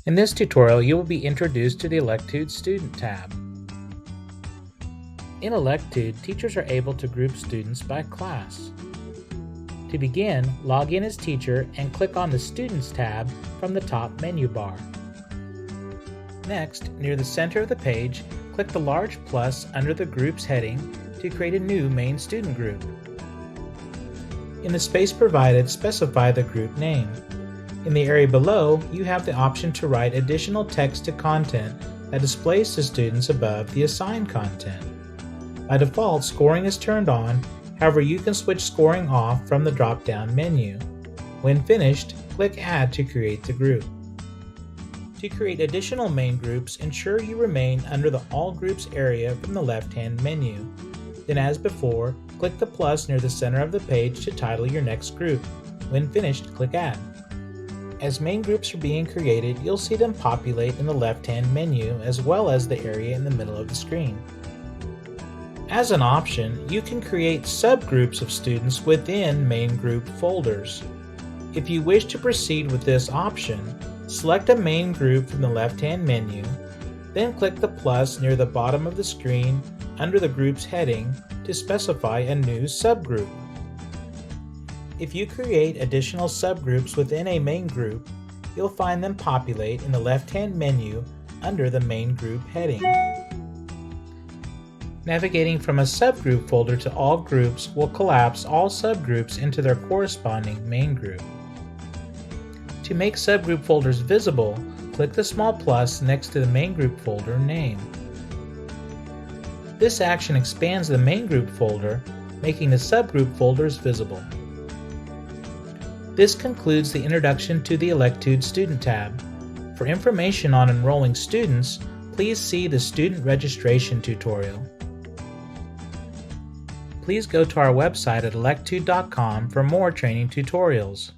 In this tutorial, you will be introduced to the Electude Student tab. In Electude, teachers are able to group students by class. To begin, log in as teacher and click on the Students tab from the top menu bar. Next, near the center of the page, click the large plus under the Groups heading to create a new main student group. In the space provided, specify the group name. In the area below, you have the option to write additional text to content that displays to students above the assigned content. By default, scoring is turned on, however you can switch scoring off from the drop-down menu. When finished, click Add to create the group. To create additional main groups, ensure you remain under the All Groups area from the left-hand menu. Then, as before, click the plus near the center of the page to title your next group. When finished, click Add. As main groups are being created, you'll see them populate in the left-hand menu as well as the area in the middle of the screen. As an option, you can create subgroups of students within main group folders. If you wish to proceed with this option, select a main group from the left-hand menu, then click the plus near the bottom of the screen under the Groups heading to specify a new subgroup. If you create additional subgroups within a main group, you'll find them populate in the left-hand menu under the Main Group heading. Navigating from a subgroup folder to all groups will collapse all subgroups into their corresponding main group. To make subgroup folders visible, click the small plus next to the main group folder name. This action expands the main group folder, making the subgroup folders visible. This concludes the introduction to the Electude Student tab. For information on enrolling students, please see the Student Registration tutorial. Please go to our website at electude.com for more training tutorials.